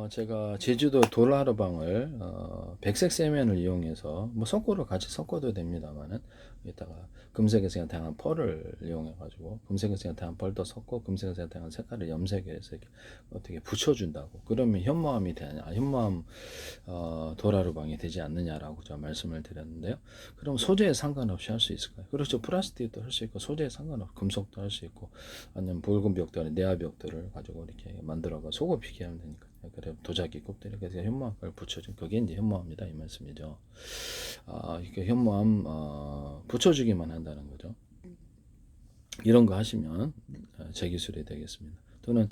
제가 제주도 도라르방을 백색 세면을 이용해서 뭐 섞고를 같이 섞어도 됩니다만은 여기다가 금색에서 다양한 펄을 이용해 가지고 금색에서 다양한 펄도 섞고 금색에서 다양한 색깔을 염색해서 이렇게 어떻게 붙여준다고 그러면 현모암이 되냐 현모암 도라르방이 되지 않느냐라고 제가 말씀을 드렸는데요. 그럼 소재에 상관없이 할 수 있을까요? 그렇죠. 플라스틱도 할 수 있고 소재에 상관없이 금속도 할 수 있고 아니면 붉은 벽돌, 내화 벽돌을 가지고 이렇게 만들어가 속을 피기하면 되니까. 그래 도자기 꼭대기 그래서 현모암을 붙여준 그게 이제 현모암이다 이 말씀이죠. 이렇게 현모암 붙여주기만 한다는 거죠. 이런 거 하시면 제 기술이 되겠습니다. 또는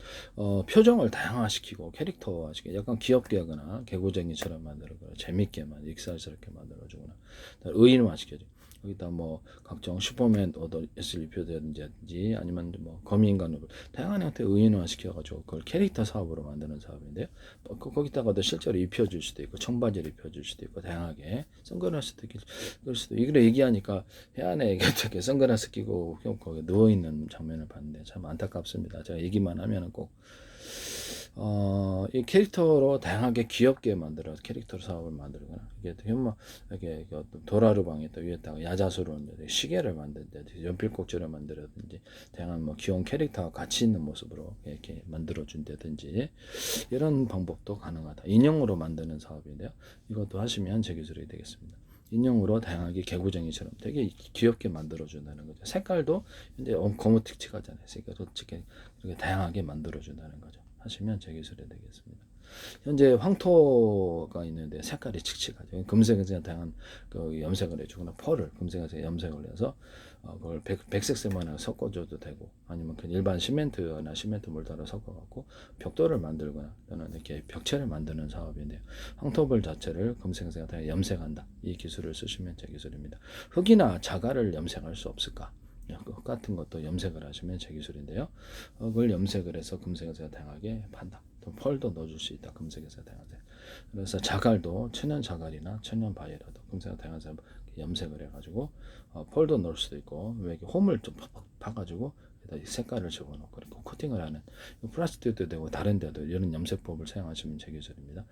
표정을 다양화시키고 캐릭터화시키고 약간 귀엽게 하거나 개구쟁이처럼 만들거나 재밌게만 익살스럽게 만들어주거나 의인화시켜줘. 여기다 뭐 각종 슈퍼맨 옷을 입혀든지 아니면 뭐 거미인간으로 다양한 형태의 의인화 시켜가지고 그걸 캐릭터 사업으로 만드는 사업인데요. 거기다가도 실제로 입혀줄 수도 있고 청바지를 입혀줄 수도 있고 다양하게 선글라스도 그럴 수도 이걸 얘기하니까 해안에 이렇게 선글라스 끼고 거기 누워 있는 장면을 봤는데 참 안타깝습니다. 제가 얘기만 하면은 꼭 이 캐릭터로 다양하게 귀엽게 만들어 캐릭터 사업을 만들거나 이게 현마 이렇게 도라르방에 또 위에다가 야자수로 시계를 만든다든지 연필꼭지를 만들어든지 다양한 뭐 귀여운 캐릭터와 같이 있는 모습으로 이렇게 만들어 준다든지 이런 방법도 가능하다. 인형으로 만드는 사업인데요. 이것도 하시면 제 기술이 되겠습니다. 인형으로 다양하게 개구쟁이처럼 되게 귀엽게 만들어준다는 거죠. 색깔도 이제 거무틱틱하잖아요. 색깔도 그렇게 다양하게 만들어준다는 거죠. 하시면 제 기술이 되겠습니다. 현재 황토가 있는데 색깔이 칙칙하죠. 금색에서 다양한 그 염색을 해주거나 펄을 금색에서 염색을 해서 그걸 백색 세면에 섞어줘도 되고 아니면 그 일반 시멘트나 시멘트 몰타를 섞어갖고 벽돌을 만들거나 또는 이렇게 벽체를 만드는 사업인데요. 황토벌 자체를 금색에서 다양하게 염색한다. 이 기술을 쓰시면 제 기술입니다. 흙이나 자갈을 염색할 수 없을까? 흙 같은 것도 염색을 하시면 제 기술인데요. 흙을 염색을 해서 금색에서 다양하게 판다. 또 펄도 넣어줄 수 있다. 금색에서 다양하게. 그래서 자갈도 천연 자갈이나 천연 바위라도 금색에서 다양한 염색을 해가지고 펄도 넣을 수도 있고 이렇게 홈을 좀 팍팍 파가지고 색깔을 집어넣고 그리고 코팅을 하는 플라스틱도 되고 다른 데도 이런 염색법을 사용하시면 제 기술입니다.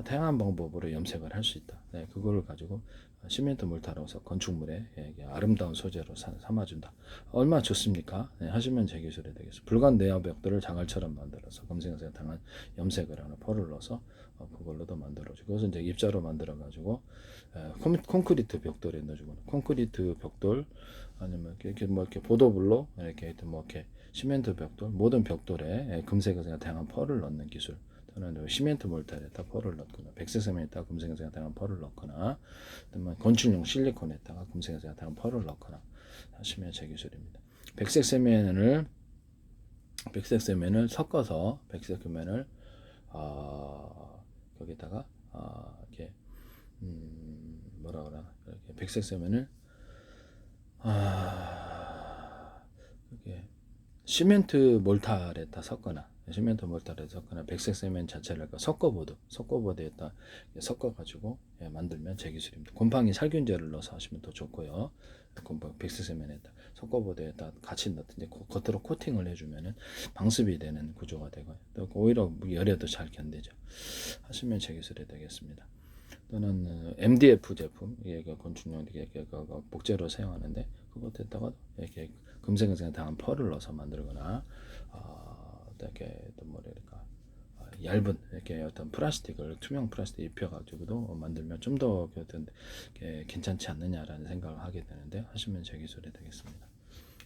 다양한 방법으로 염색을 할 수 있다. 네, 그거를 가지고 시멘트 몰타로서 건축물에 아름다운 소재로 삼아준다. 얼마나 좋습니까? 네, 하시면 제 기술이 되겠습니다. 붉은 내화 벽돌을 자갈처럼 만들어서 검색에서 당한 염색을 하는 펄을 넣어서 그걸로도 만들어주고 그래서 이제 입자로 만들어가지고 콘크리트 벽돌에 넣어주고 콘크리트 벽돌 아니면 이렇게 뭐 이렇게 보도블록 이렇게 뭐 이렇게 시멘트 벽돌 모든 벽돌에 금색에서 다양한 펄을 넣는 기술 또는 시멘트 몰타에다 펄을 넣거나 백색 세면에다가 금색에서 다양한 펄을 넣거나 또는 건축용 실리콘에다가 금색에서 다양한 펄을 넣거나 하시면 제 기술입니다. 백색 세면을 섞어서 백색 세면을 거기다가 이렇게 뭐라 그러나 이렇게 백색 세면을 이렇게 시멘트 몰타에다 섞거나 백색 세면 자체를 섞어보드에다 섞어가지고 만들면 제 기술입니다. 곰팡이 살균제를 넣어서 하시면 더 좋고요. 백색 세면에다 섞어보드에다 같이 넣든지 겉으로 코팅을 해주면은 방습이 되는 구조가 되고요. 또 오히려 열에도 잘 견디죠. 하시면 제 기술이 되겠습니다. 또는 MDF 제품, 이게 건축용 복제로 사용하는데 그것에다가 이렇게 금색에 다양한 펄을 넣어서 만들거나 이렇게 또 뭐랄까 얇은 이렇게 어떤 플라스틱을 투명 플라스틱 입혀가지고도 만들면 좀 더 어떤 괜찮지 않느냐라는 생각을 하게 되는데 하시면 제 기술이 되겠습니다.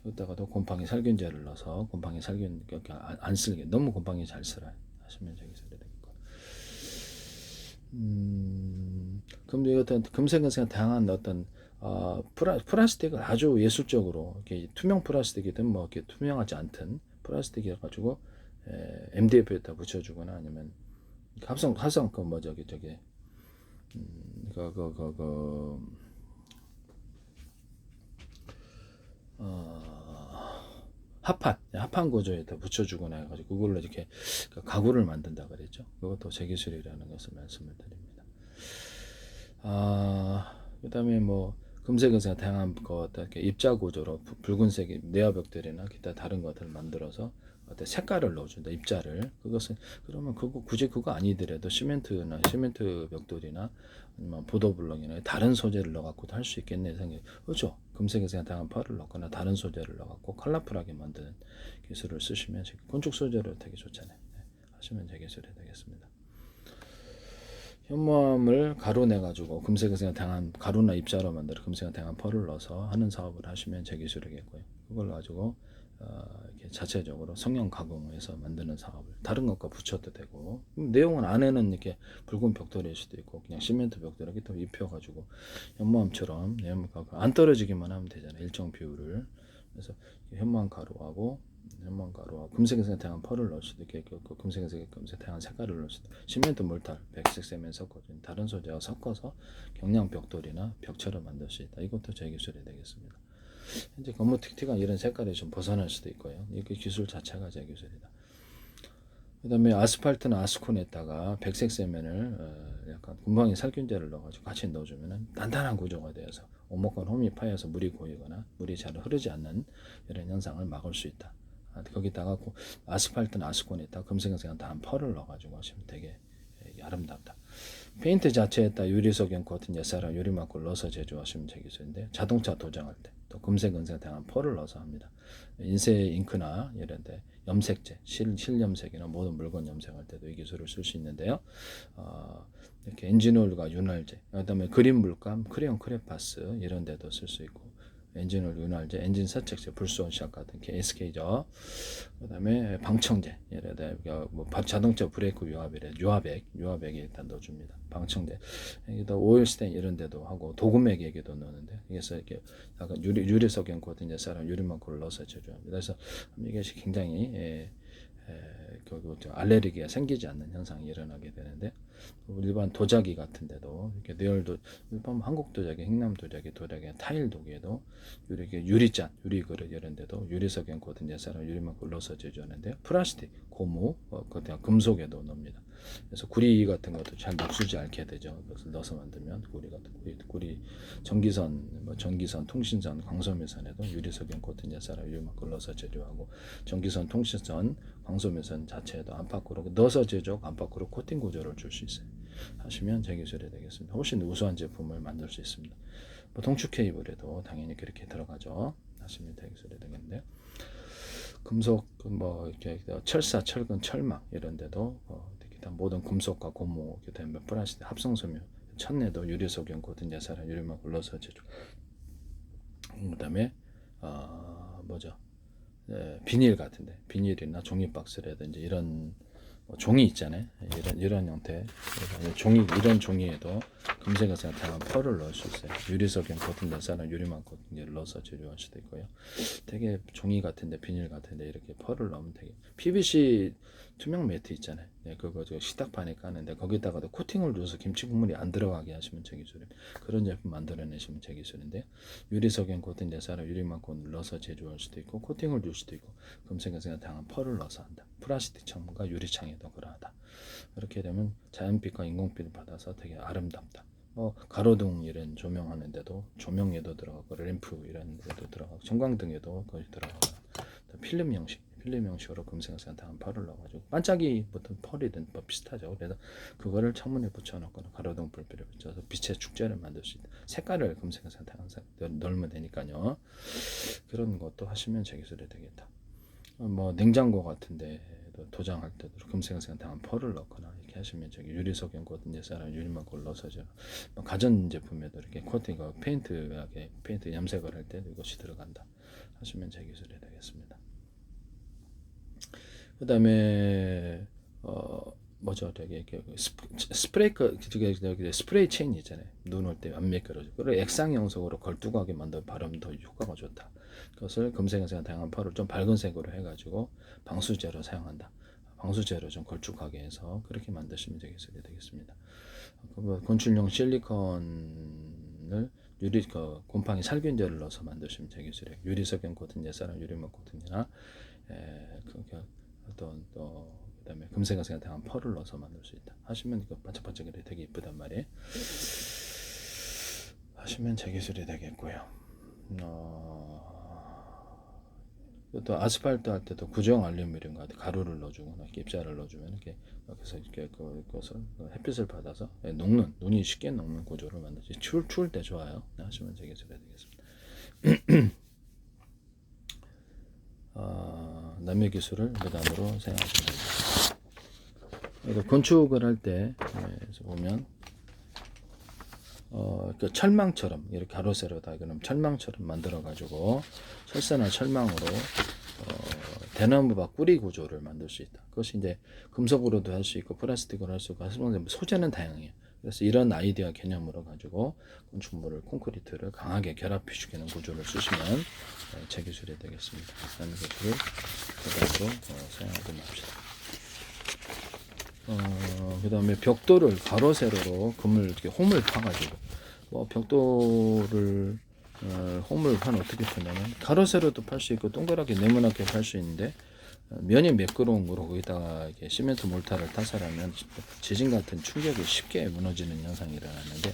여기다가도 곰팡이 살균제를 넣어서 곰팡이 살균 안 쓰게 너무 곰팡이 잘 쓸어요. 하시면 제 기술이 되겠고. 그럼 이 어떤 금색은 다양한 어떤 플라스틱을 아주 예술적으로 이렇게 투명 플라스틱이든 뭐 이렇게 투명하지 않든 플라스틱이라 가지고 MDF에다 붙여주거나 아니면 합성 그 뭐 저기 합판 구조에다 붙여주거나 해가지고 그걸로 이렇게 가구를 만든다 그랬죠. 그것도 제 기술이라는 것을 말씀을 드립니다. 그다음에 뭐 금색에서 다양한 것 이렇게 입자 구조로 붉은색 내화 벽돌이나 기타 다른 것들을 만들어서 어떤 색깔을 넣어준다. 입자를. 그것은 그러면 그거 굳이 그거 아니더라도 시멘트 벽돌이나 아니면 보도블럭이나 다른 소재를 넣어갖고도 할 수 있겠네 생각. 그렇죠. 금색에서 다양한 펄을 넣거나 다른 소재를 넣어갖고 컬러풀하게 만드는 기술을 쓰시면 건축 소재로 되게 좋잖아요. 네. 하시면 제 기술이 되겠습니다. 현무암을 가루 내가지고 금색에서 다양한 가루나 입자로 만들어 금색에 다양한 펄을 넣어서 하는 사업을 하시면 제 기술이겠고요. 그걸 가지고 이렇게 자체적으로 성형 가공해서 만드는 사업을 다른 것과 붙여도 되고 내용은 안에는 이렇게 붉은 벽돌일 수도 있고 그냥 시멘트 벽돌에 또 입혀가지고 현무암처럼 안 떨어지기만 하면 되잖아요. 일정 비율을. 그래서 현무암 가루하고 금색에서 다양한 펄을 넣을 수도 있고 금색에서 다양한 색깔을 넣을 수도 있고 시멘트 몰탈 백색 세면 섞어서 다른 소재와 섞어서 경량 벽돌이나 벽처럼 만들 수 있다. 이것도 제 기술이 되겠습니다. 현재 너무 틱틱한 이런 색깔이 좀 벗어날 수도 있고요. 이게 기술 자체가 제 기술이다. 그 다음에 아스팔트나 아스콘에다가 백색 세면을 약간 금방에 살균제를 넣어가지고 같이 넣어주면 단단한 구조가 되어서 오목과 홈이 파여서 물이 고이거나 물이 잘 흐르지 않는 이런 현상을 막을 수 있다. 거기다가 아스팔트나 아스콘에다가 금색은 다 펄을 넣어가지고 하시면 되게 아름답다. 페인트 자체에다 유리석연 코팅 예사랑 유리막을 넣어서 제조하시면 되겠는데 자동차 도장할 때 또 금색, 은색 다양한 펄을 넣어서 합니다. 인쇄 잉크나 이런데 염색제, 실염색이나 모든 물건 염색할 때도 이 기술을 쓸 수 있는데요. 이렇게 엔진오일과 윤활제, 그다음에 그린 물감, 크레용 크레파스 이런 데도 쓸 수 있고 엔진오일 윤활제, 엔진 세척제, 불소원샷 같은 SK죠. 그다음에 방청제, 예를 들어 뭐 자동차 브레이크 유화백에 일단 넣어줍니다. 방청제, 여기다 오일 스테인 이런 데도 하고 도금액에도 넣는데 그래서 이렇게 약간 유리석연 코팅 사람 유리막을 넣어서 제조합니다. 그래서 이게 굉장히 알레르기가 생기지 않는 현상이 일어나게 되는데 일반 도자기 같은 데도 이렇게 내열도 일반 한국 도자기, 행남 도자기, 타일 도기에도 유리잔, 유리그릇 이런 데도 유리석연 코팅 예사랑 유리막을 넣어서 제조하는데요. 플라스틱, 고무, 그다음 금속에도 넣습니다. 그래서 구리 같은 것도 잘 녹슬지 않게 되죠. 그것을 넣어서 만들면 구리 전기선, 통신선, 광소매선에도 유리석연 코팅 예사랑 유리막을 넣어서 제조하고 전기선, 통신선, 광소매선 자체에도 안팎으로 넣어서 제조하고 안팎으로 코팅 구조를 줄 수 있어요. 하시면 제 기술이 되겠습니다. 훨씬 우수한 제품을 만들 수 있습니다. 뭐 동축 케이블에도 당연히 그렇게 들어가죠. 하시면 제 기술이 되겠는데요. 금속 뭐 이렇게 철사, 철근, 철막 이런 데도 모든 금속과 고무, 그다음에 플라스틱 합성섬유, 천내도 유리석연 코팅 예사랑 유리막을 넣어서 제조. 그다음에 비닐 같은데 비닐이나 종이 박스라든지 이런 종이 있잖아요. 이런 형태 이런 종이에도 금색에서 다양한 펄을 넣을 수 있어요. 유리석연 코팅 예사랑 유리막 코팅제를 넣어서 제조할 수도 있고요. 되게 종이 같은데 비닐 같은데 이렇게 펄을 넣으면 되게 PVC 투명 매트 있잖아요. 그거 식탁판에 까는데 거기다가도 코팅을 줘서 김치 국물이 안 들어가게 하시면 제 기술입니다. 그런 제품 만들어내시면 제 기술인데 유리석연 코팅 예사랑 유리막 코팅을 넣어서 제조할 수도 있고 코팅을 줄 수도 있고 금색에서 다양한 펄을 넣어서 한다. 플라스틱 창문과 유리창에도 그러하다. 이렇게 되면 자연빛과 인공빛을 받아서 되게 아름답다. 가로등 이런 조명하는데도 조명에도 들어가고 램프 이런 데도 들어가고 전광등에도 거의 들어가고 필름 형식으로 금색에서 다양한 펄을 넣어가지고 반짝이 보통 펄이든 뭐 비슷하죠. 그래서 그거를 창문에 붙여놓거나 가로등 불빛을 붙여서 빛의 축제를 만들 수 있다. 색깔을 금색에서 다양한 넣으면 되니까요. 그런 것도 하시면 제 기술이 되겠다. 뭐 냉장고 같은데 도장할 때도 금색에서 다양한 펄을 넣거나 이렇게 하시면 저기 유리석연 코팅 예사랑 유리막을 넣어서 가전 제품에도 이렇게 코팅 페인트 염색을 할 때도 이것이 들어간다 하시면 제 기술이 되겠습니다. 그 다음에 스프레이 체인 있잖아요. 눈 올 때 안 미끄러져. 그걸 액상 영석으로 걸쭉하게 만든 바르면 더 효과가 좋다. 그것을 금색에서 다양한 펄을 좀 밝은 색으로 해가지고 방수제로 사용한다. 방수제로 좀 걸쭉하게 해서 그렇게 만드시면 되겠습니다. 건축용 실리콘을 곰팡이 살균제를 넣어서 만드시면 되겠어요. 유리석연 코팅 예사랑 유리막 코팅이나 그다음에 금색에서 다양한 펄을 넣어서 만들 수 있다. 하시면 이거 반짝반짝이 되게 이쁘단 말이에요. 하시면 제 기술이 되겠고요. 또 아스팔트 할 때도 구정 알루미늄 같은 가루를 넣어주거나 입자를 넣어주면 이렇게 여기서 이렇게 그것을 햇빛을 받아서 녹는 눈이 쉽게 녹는 구조를 만들지. 추울 때 좋아요. 하시면 되겠습니다. 남의 기술을 무단으로 사용하지 말자. 건축을 할 때 보면 그 철망처럼 이렇게 가로 세로다 그럼 철망처럼 만들어 가지고 철사나 철망으로 대나무밭 뿌리 구조를 만들 수 있다. 그것이 이제 금속으로도 할 수 있고 플라스틱으로 할 수 있고 소재는 다양해요. 그래서 이런 아이디어 개념으로 가지고 건축물을 콘크리트를 강하게 결합시키는 구조를 쓰시면 제 기술이 되겠습니다. 라는 것을 그대로 사용하고 맙시다. 그 다음에 벽돌을 가로 세로로 금을 이렇게 홈을 파가지고 벽돌을 홈을 판 어떻게 파냐면 가로 세로도 팔 수 있고 동그랗게 네모나게 팔 수 있는데 면이 매끄러운 거로 거기다가 이렇게 시멘트 몰타를 타설하면 지진 같은 충격이 쉽게 무너지는 현상이 일어나는데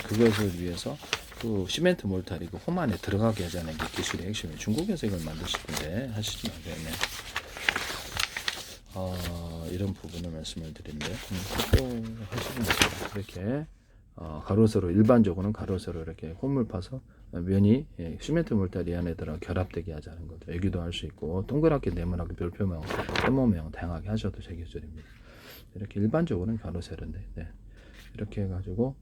그것을 위해서 그 시멘트 몰타를 그 홈 안에 들어가게 하자는 게 기술의 핵심이에요. 중국에서 이걸 만드실 건데 하시지 말겠네. 이런 부분을 말씀을 드리는데 또 하시면 됩니다. 이렇게 가로세로 일반적으로는 가로세로 이렇게 홈을 파서 면이 시멘트 몰타리 안에 들어 결합되게 하자는 거죠. 여기도 할 수 있고 동그랗게 네모나게 별표 모양, 세모 모양 다양하게 하셔도 제 기술입니다. 이렇게 일반적으로는 가로세로인데 이렇게 해가지고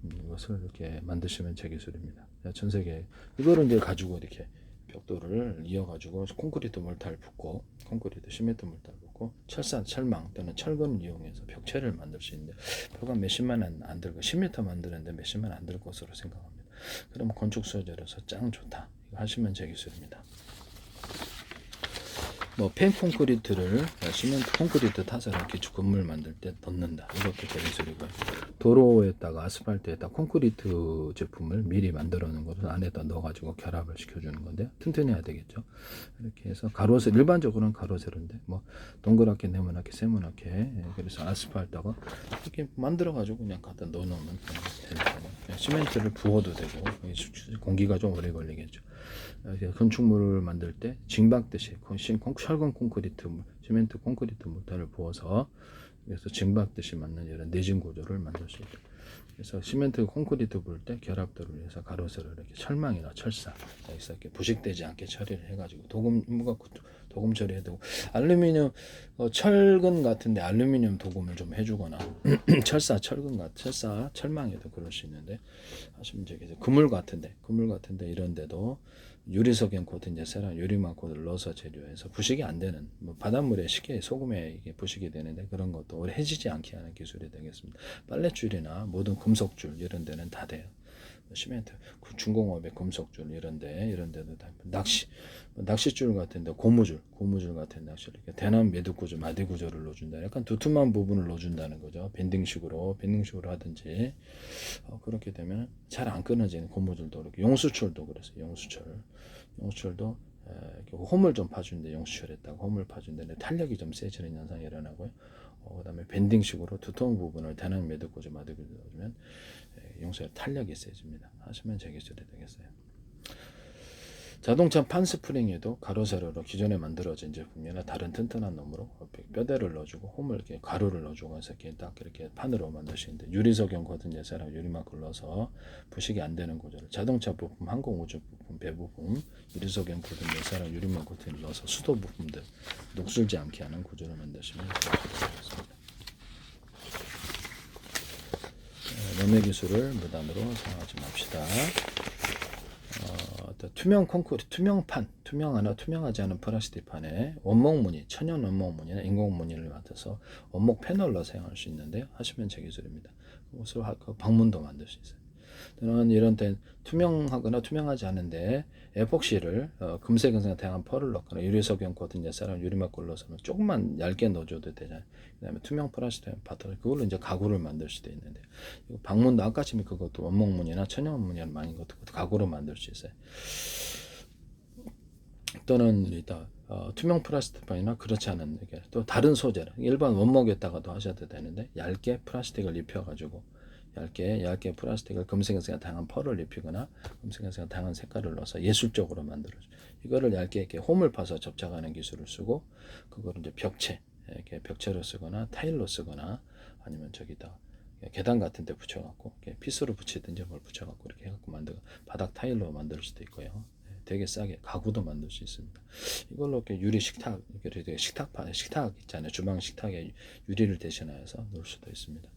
이것을 이렇게 만드시면 제 기술입니다. 전 세계 이거를 이제 가지고 이렇게 벽돌을 이어가지고 콘크리트 몰타를 붓고 콘크리트 시멘트 몰타를 붓고 철사 철망 또는 철근을 이용해서 벽체를 만들 수 있는데 벽은 몇십만 원 안 들고 10m 만드는데 몇십만 원 안 들 것으로 생각합니다. 그럼 건축 소재로서 짱 좋다. 이거 하시면 제 기술입니다. 펜 콘크리트를 시멘트 콘크리트 타서 기축 건물 만들 때 넣는다. 이것도 제 기술이고요. 도로에다가 아스팔트에다 콘크리트 제품을 미리 만들어 놓은 것을 안에다 넣어가지고 결합을 시켜주는 건데 튼튼해야 되겠죠. 이렇게 해서 가로세 일반적으로는 가로세로인데 동그랗게 네모나게 세모나게 그래서 아스팔트가 이렇게 만들어가지고 그냥 갖다 넣어놓으면 되니까 시멘트를 부어도 되고 공기가 좀 오래 걸리겠죠. 건축물을 만들 때 징박듯이 철근 콘크리트 시멘트 콘크리트 몰타를 부어서 그래서 징박듯이 맞는 이런 내진 구조를 만들 수 있다. 그래서 시멘트 콘크리트 부을 때 결합도를 위해서 가로세로 이렇게 철망이나 철사 여기서 이렇게 부식되지 않게 처리를 해가지고 도금 처리해야 되고 알루미늄 철근 같은데 알루미늄 도금을 좀 해주거나 철사 철망에도 그럴 수 있는데 하시면 되겠어요. 그물 같은데 이런데도 유리석엔 코트 이제 세라 유리막 코트를 넣어서 재료해서 부식이 안 되는 바닷물에 쉽게 소금에 이게 부식이 되는데 그런 것도 오래 해지지 않게 하는 기술이 되겠습니다. 빨랫줄이나 모든 금속줄 이런 데는 다 돼요. 시멘트 중공업의 금속줄 이런 데도 다 낚시줄 같은데 고무줄 같은 낚시를 이렇게 대남 매듭 구조 마디 구조를 넣어준다. 약간 두툼한 부분을 넣어준다는 거죠. 밴딩식으로 하든지 그렇게 되면 잘 안 끊어지는 고무줄도 그렇고 용수철도 그래서 용수철도 홈을 좀 파준데 용수철에다가 홈을 파준데 탄력이 좀 세지는 현상이 일어나고요. 그다음에 밴딩식으로 두터운 부분을 대남 매듭 구조 마디 구조 넣어주면 용수의 탄력이 세집니다. 하시면 제 기술이 되겠어요. 자동차 판 스프링에도 가로세로로 기존에 만들어진 제품이나 다른 튼튼한 놈으로 뼈대를 넣어주고 홈을 이렇게 가루를 넣어주고 해서 이렇게 딱 이렇게 판으로 만드시는데 유리석용 코튼 예사랑 유리막을 넣어서 부식이 안 되는 구조를 자동차 부품, 항공우주 부품, 배 부품, 유리석용 코튼 예사랑 유리막 코튼을 넣어서 수도 부품들 녹슬지 않게 하는 구조를 만드시면 되겠습니다. 매매 기술을 무단으로 사용하지 맙시다. 투명 콘크리트, 투명하지 않은 플라스틱 판에 원목 무늬, 천연 원목 무늬나 인공 무늬를 맡아서 원목 패널로 사용할 수 있는데 하시면 제 기술입니다. 그것을 방문도 만들 수 있어요. 또는 이런 때 투명하거나 투명하지 않은데 에폭시를 금색 은색 다양한 펄을 넣거나 유리석용 코튼 예사랑 유리막을 넣어서 조금만 얇게 넣어줘도 되잖아요. 그다음에 투명 플라스틱 바탕 그걸로 이제 가구를 만들 수도 있는데 방문도 아까쯤에 그것도 원목 무늬나 천연 무늬를 많이 것도 가구로 만들 수 있어요. 또는 투명 플라스틱판이나 그렇지 않은 또 다른 소재를 일반 원목에다가도 하셔도 되는데 얇게 플라스틱을 입혀가지고 얇게 플라스틱을 금색에서 다양한 펄을 입히거나 금색에서 다양한 색깔을 넣어서 예술적으로 만들어줘. 이거를 얇게 이렇게 홈을 파서 접착하는 기술을 쓰고, 그거를 이제 이렇게 벽체로 쓰거나 타일로 쓰거나 아니면 저기다 계단 같은 데 붙여갖고 피스로 붙이든지 뭘 붙여갖고 이렇게 해갖고 만들고 바닥 타일로 만들 수도 있고요. 되게 싸게 가구도 만들 수 있습니다. 이걸로 이렇게 유리 식탁, 이렇게 식탁 있잖아요. 주방 식탁에 유리를 대신하여서 놓을 수도 있습니다.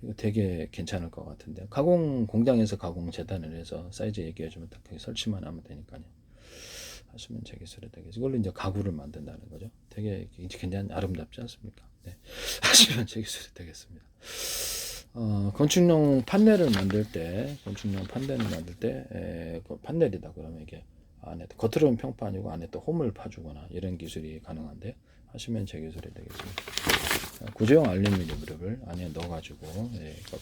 이거 되게 괜찮을 것 같은데, 가공 공장에서 가공 재단을 해서 사이즈 얘기해주면 딱 설치만 하면 되니까요. 하시면 제 기술이 되겠죠. 이걸로 이제 가구를 만든다는 거죠. 되게 굉장히 아름답지 않습니까? 네. 하시면 제 기술이 되겠습니다. 건축용 판넬을 만들 때, 그 판넬이다 그러면 이게 안에 겉으로는 평판이고 안에 또 홈을 파주거나 이런 기술이 가능한데, 하시면 제 기술이 되겠습니다. 구조형 알루미늄을 안에 넣어가지고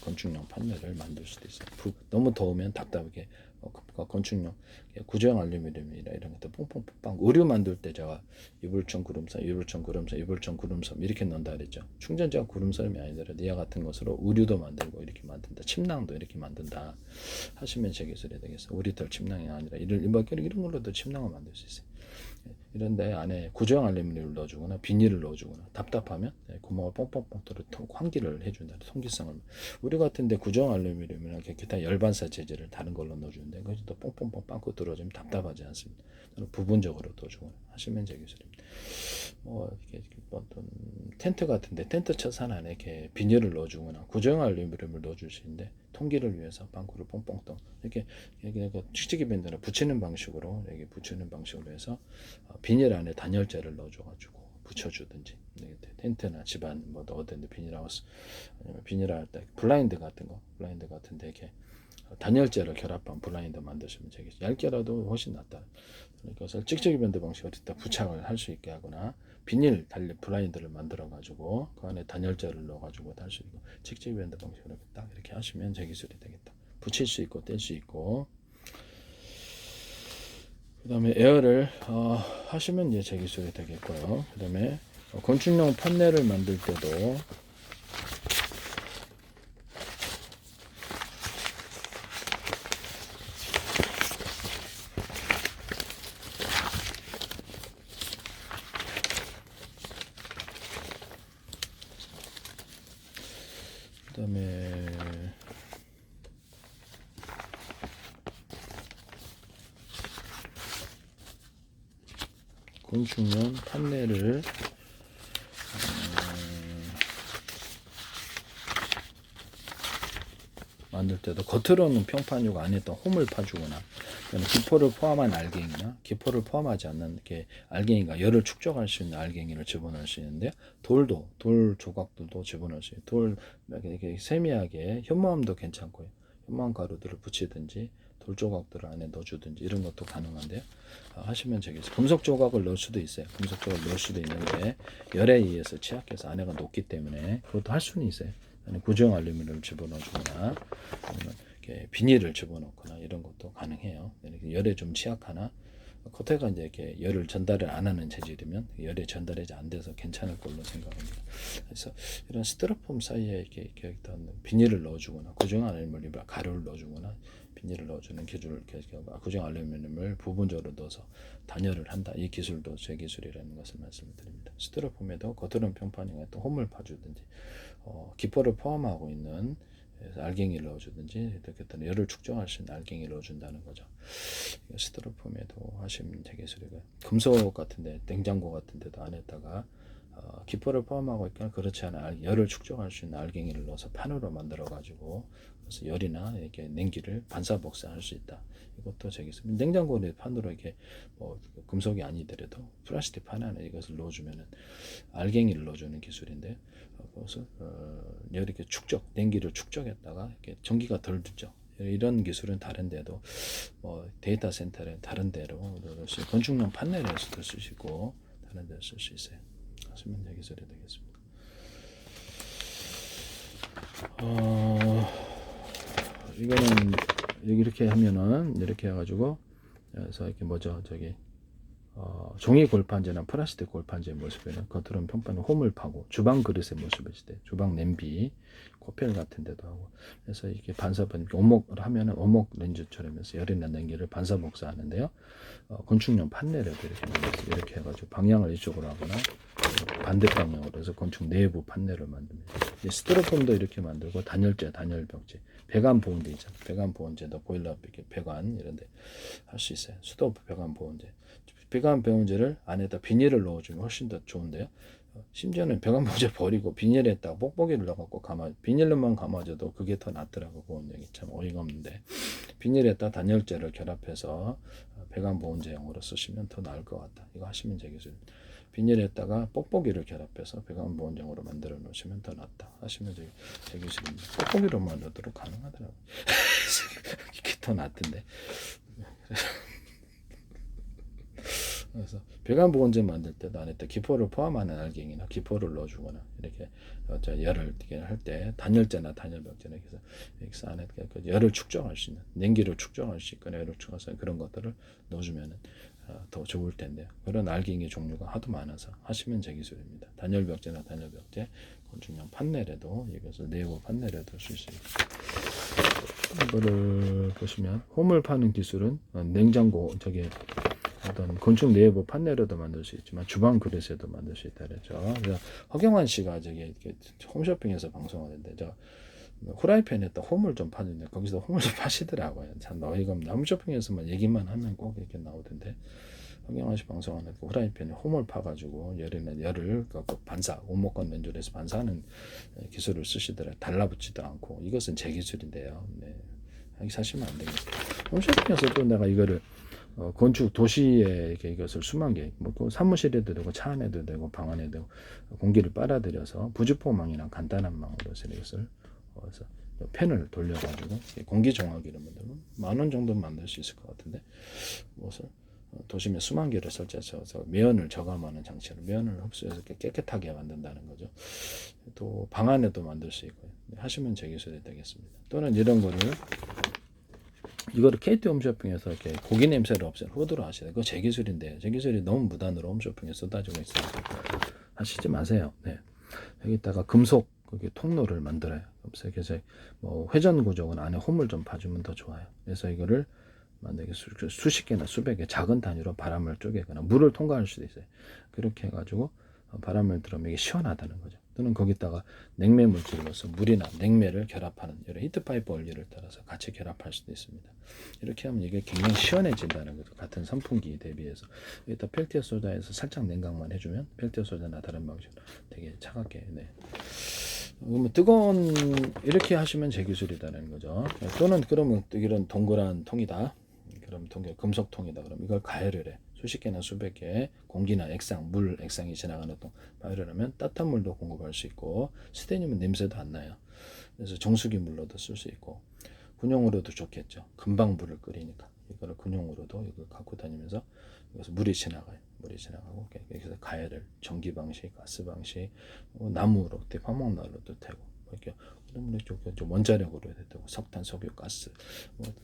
건축용 판넬을 만들 수도 있어요. 너무 더우면 답답하게 건축용 구조형 알루미늄이나 이런 것도 뽕뽕뽕빵. 의류 만들 때 제가 이불청 구름섬 이렇게 넣는다 그랬죠. 충전재가 구름섬이 아니더라도 이와 같은 것으로 의류도 만들고 이렇게 만든다. 침낭도 이렇게 만든다 하시면 제 기술이 되겠어요. 우리털 침낭이 아니라 이런 걸로도 침낭을 만들 수 있어요. 이런데 안에 구조형 알루미늄을 넣어주거나 비닐을 넣어주거나 답답하면 구멍을 뻥뻥뻥 뚫어 환기를 해준다. 통기성을. 우리 같은데 구조형 알루미늄이나 기타 열반사 재질을 다른 걸로 넣어주는데 그것이 또 뻥뻥뻥 빵꾸 뚫어주면 답답하지 않습니다. 부분적으로 넣어주거나 하시면 제 기술입니다. 이렇게 어떤 텐트 같은데 텐트 처산 안에 이렇게 비닐을 넣어주거나 구조형 알루미늄을 넣어줄 수 있는데 통기를 위해서 빵꾸를 뻥뻥뻥 이렇게 축지기 밴드를 붙이는 방식으로 해서 비닐 안에 단열재를 넣어줘가지고 붙여주든지, 텐트나 집안 어딘데 비닐하우스 아니면 비닐할 때 블라인드 같은데 이렇게 단열재를 결합한 블라인드 만드시면 되겠죠. 얇게라도 훨씬 낫다. 그래서 찍찍이 밴드 방식으로 어디다 부착을 할 수 있게 하거나 비닐 달린 블라인드를 만들어 가지고 그 안에 단열재를 넣어 가지고 할 수 있고 찍찍이 밴드 방식으로 딱 이렇게 하시면 제 기술이 되겠다. 붙일 수 있고 뗄 수 있고. 그 다음에 에어를 하시면 이제 제 기술이 되겠고요. 그 다음에 건축용 판넬을 만들 때도 건축용 판넬을 만들 때도 겉으로는 평판이고 안에 또 홈을 파주거나 기포를 포함한 알갱이나 기포를 포함하지 않는 이렇게 알갱이가 열을 축적할 수 있는 알갱이를 집어넣을 수 있는데 돌 조각들도 집어넣을 수 있어요. 돌 이렇게 세미하게 현무암도 괜찮고요. 현무암 가루들을 붙이든지 돌 조각들을 안에 넣어주든지 이런 것도 가능한데요. 하시면 되겠어요. 금속 조각을 넣을 수도 있어요. 금속 조각을 넣을 수도 있는데 열에 의해서 취약해서 안에가 녹기 때문에 그것도 할 수는 있어요. 구조형 알루미늄을 집어넣어주거나 아니면 이렇게 비닐을 집어넣거나 이런 것도 가능해요. 열에 좀 취약하나 겉에가 이제 이렇게 열을 전달을 안 하는 재질이면 열이 전달이 안 돼서 괜찮을 걸로 생각합니다. 그래서 이런 스티로폼 사이에 이렇게 어떤 비닐을 넣어주거나 구조형 알루미늄 가루를 넣어주거나 비닐을 넣어주는 구조형 알루미늄을 부분적으로 넣어서 단열을 한다. 이 기술도 제 기술이라는 것을 말씀드립니다. 스티로폼에도 겉으로는 평판이나 또 홈을 파주든지 기포를 포함하고 있는 알갱이를 넣어주든지 이렇게 열을 축적할 수 있는 알갱이를 넣어준다는 거죠. 스티로폼에도 하시면 되겠어요. 금속 같은데 냉장고 같은데도 안에다가 기포를 포함하고 있거나 그렇지 않은 열을 축적할 수 있는 알갱이를 넣어서 판으로 만들어 가지고 그래서 열이나 이렇게 냉기를 반사복사할 수 있다. 이것도 저기 있습니다. 냉장고에 판으로 이렇게 금속이 아니더라도 플라스틱 판 안에 이것을 넣어주면은 알갱이를 넣어주는 기술인데 그래서 열이 이렇게 냉기를 축적했다가 이렇게 전기가 덜 들죠. 이런 기술은 다른데도 데이터 센터에 다른 데로 건축용 판넬에서도 쓰시고 다른 데서 쓸 수 있어요. 하시면 제 기술이 되겠습니다. 이거는 이렇게 하면은 이렇게 해가지고 그래서 이렇게 종이 골판지나 플라스틱 골판지의 모습에는 겉으로는 평판은 홈을 파고 주방 그릇의 모습일 때 주방 냄비, 코펠 같은 데도 하고 그래서 이렇게 반사본 오목을 하면은 오목 렌즈처럼 해서 열이나 냉기를 반사 복사하는데요. 건축용 판넬에도 이렇게 만들어서 이렇게 해가지고 방향을 이쪽으로 하거나 반대 방향으로 해서 건축 내부 판넬을 만듭니다. 스티로폼도 이렇게 만들고 단열재, 단열벽재, 배관 보온재 있잖아요. 배관 보온재도 보일러 배관 이런데 할 수 있어요. 수도 배관 보온재. 배관 보온재를 안에다 비닐을 넣어주면 훨씬 더 좋은데요. 심지어는 배관 보온재 버리고 비닐에다가 뽁뽁이를 넣어갖고 비닐로만 감아줘도 그게 더 낫더라고. 보온력이 참 어이가 없는데 비닐에다 단열재를 결합해서 배관 보온재용으로 쓰시면 더 나을 것 같다. 이거 하시면 되겠습니다. 비닐에다가 뽁뽁이를 결합해서 배관 보온용으로 만들어 놓으시면 더 낫다 하시면 되겠습니다. 뽁뽁이로만 넣어도 가능하더라고요. 이게 더 낫던데. 그래서 배관 보온재 만들 때도 안에다 기포를 포함하는 알갱이나 기포를 넣어주거나 이렇게 열을 할 때 단열재나 단열벽재나 여기서 안에 열을 축적할 수 있는 냉기를 축적할 수 있거나 열을 축적해서 그런 것들을 넣어주면 더 좋을 텐데요. 그런 알갱이 종류가 하도 많아서 하시면 제 기술입니다. 단열벽재나 단열벽재, 건축용 판넬에도 이것을 내부 판넬에도 쓸 수 있고 이거를 보시면 홈을 파는 기술은 냉장고 어떤 건축 내부 판넬에도 만들 수 있지만 주방 그릇에도 만들 수 있다 그랬죠. 그래서 허경환 씨가 홈쇼핑에서 방송하는데 후라이팬에다 홈을 좀 파는데 거기서 홈을 좀 파시더라고요. 참 어이가 없네. 홈쇼핑에서만 얘기만 하면 꼭 이렇게 나오던데 허경환 씨 방송하는 후라이팬에 홈을 파가지고 열을 반사 온목건 렌즈에서 반사하는 기술을 쓰시더라고요. 달라붙지도 않고 이것은 제 기술인데요. 네. 여기 사시면 안 되겠어요. 홈쇼핑에서도 내가 이거를 건축 도시에 이것을 수만 개, 사무실에도 되고 차 안에도 되고 방 안에도 되고 공기를 빨아들여서 부직포망이나 간단한 망으로 이것을 팬을 돌려가지고 공기 정화기를 만들면 10,000원 정도 만들 수 있을 것 같은데 무엇을 도심에 수만 개를 설치해서 면을 저감하는 장치로 면을 흡수해서 깨끗하게 만든다는 거죠. 또 방 안에도 만들 수 있고요. 하시면 제 기술이 되겠습니다. 또는 이런 이거를 KT 홈쇼핑에서 이렇게 고기 냄새를 없애는 후드로 하시는 그거 제 기술인데 제 기술이 너무 무단으로 홈쇼핑에 쏟아지고 있어서 하시지 마세요. 네. 여기다가 금속 통로를 만들어요. 그래서 회전 구조는 안에 홈을 좀 봐주면 더 좋아요. 그래서 이거를 만약에 수십 개나 수백 개 작은 단위로 바람을 쪼개거나 물을 통과할 수도 있어요. 그렇게 해가지고 바람을 들으면 이게 시원하다는 거죠. 또는 거기다가 냉매 물질로서 물이나 냉매를 결합하는 여러 히트파이프 원리를 따라서 같이 결합할 수도 있습니다. 이렇게 하면 이게 굉장히 시원해진다는 거죠. 같은 선풍기 대비해서 여기다 펠티어 소다에서 살짝 냉각만 해주면 펠티어 소다나 다른 방식으로 되게 차갑게 뜨거운 이렇게 하시면 제 기술이다는 거죠. 또는 그러면 이런 동그란 통이다. 그럼 금속통이다. 그럼 이걸 가열을 해. 수십 개나 수백 개 공기나 액상, 물 액상이 지나가는 통 가열을 하면 따뜻한 물도 공급할 수 있고 스테니움은 냄새도 안 나요. 그래서 정수기 물로도 쓸 수 있고 군용으로도 좋겠죠. 금방 물을 끓이니까 이거를 군용으로도 이걸 갖고 다니면서 여기서 물이 지나가요. 물이 지나가고 여기서 가열을 전기 방식, 가스 방식, 나무로 화목난로도 되고 이렇게 원자력으로 해도 되고 석탄, 석유, 가스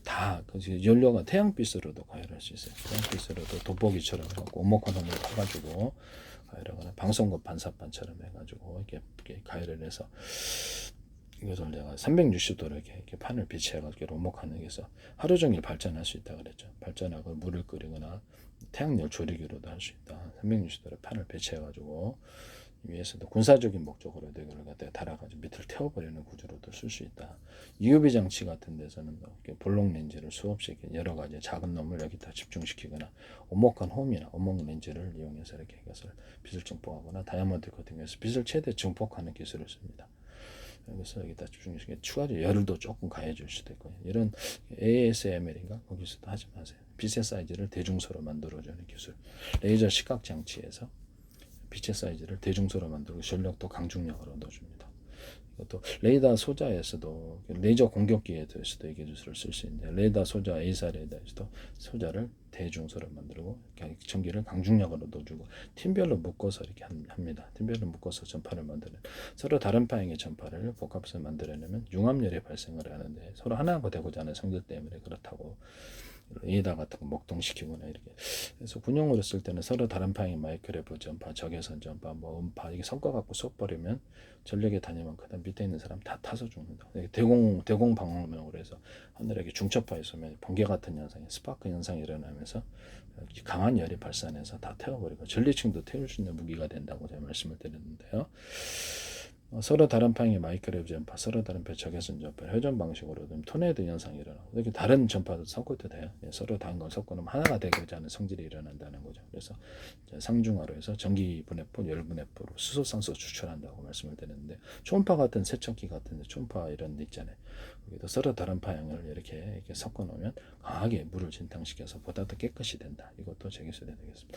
다 연료가 태양빛으로도 가열할 수 있어요. 태양빛으로도 돋보기처럼 해갖고 오목화dom을 타가지고 가열하거나 방송국 반사판처럼 해가지고 이렇게 가열을 해서 이것을 내가 360도로 이렇게 판을 비치해가지고 오목하는 게서 하루 종일 발전할 수 있다 그랬죠. 발전하고 물을 끓이거나 태양열 조리기로도 할 수 있다. 360도로 판을 배치해가지고 위에서도 군사적인 목적으로 이걸 갖다 달아가지고 밑을 태워버리는 구조로도 쓸 수 있다. UV 장치 같은 데서는 볼록 렌즈를 수없이 여러 가지 작은 놈을 여기다 집중시키거나 오목한 홈이나 오목 렌즈를 이용해서 이렇게 이것을 빛을 증폭하거나 다이아몬드 코팅해서 빛을 최대 증폭하는 기술을 씁니다. 여기서 여기다 집중시키고 추가적으로 열도 조금 가해줄 수도 있고요. 이런 ASML인가 거기서도 하지 마세요. 빛의 사이즈를 대중소로 만들어주는 기술. 레이저 시각 장치에서 빛의 사이즈를 대중소로 만들고 전력도 강중력으로 넣어줍니다. 이것도 레이더 소자에서도 레이저 공격기에서도 이 기술을 쓸 수 있는데 레이더 소자 A사 레이더에서도 소자를 대중소로 만들고 전기를 강중력으로 넣어주고 팀별로 묶어서 이렇게 합니다. 팀별로 묶어서 전파를 만드는 서로 다른 파형의 전파를 복합해서 만들어내면 융합열이 발생을 하는데 서로 하나가 되고자 하는 성질 때문에 그렇다고 에이다 같은 거 목동시키거나 이렇게. 그래서 군용으로 쓸 때는 서로 다른 방향의 마이크로웨이브 전파, 적외선 전파, 뭐 음파 이게 섞어 갖고 쏘버리면 전력이 다니면 그다음 밑에 있는 사람 다 타서 죽는다. 대공 방어명으로 해서 하늘에게 중첩파 있으면 번개 같은 현상이 스파크 현상이 일어나면서 강한 열이 발산해서 다 태워버리고 전리층도 태울 수 있는 무기가 된다고 제가 말씀을 드렸는데요. 서로 다른 방향의 마이크로웨이브 전파, 서로 다른 배 적외선 전파, 회전 방식으로 토네이도 현상이 일어나고 이렇게 다른 전파도 섞어도 돼요. 서로 다른 걸 섞어놓으면 하나가 되고자 하는 성질이 일어난다는 거죠. 그래서 상중하로 해서 전기 분해법, 열 분해법으로 수소산소 추출한다고 말씀을 드렸는데 초음파 같은 세척기 같은 초음파 이런 데 있잖아요. 여기도 서로 다른 방향을 이렇게 섞어놓으면 강하게 물을 진탕시켜서 보다 더 깨끗이 된다. 이것도 제기소리 되겠습니다.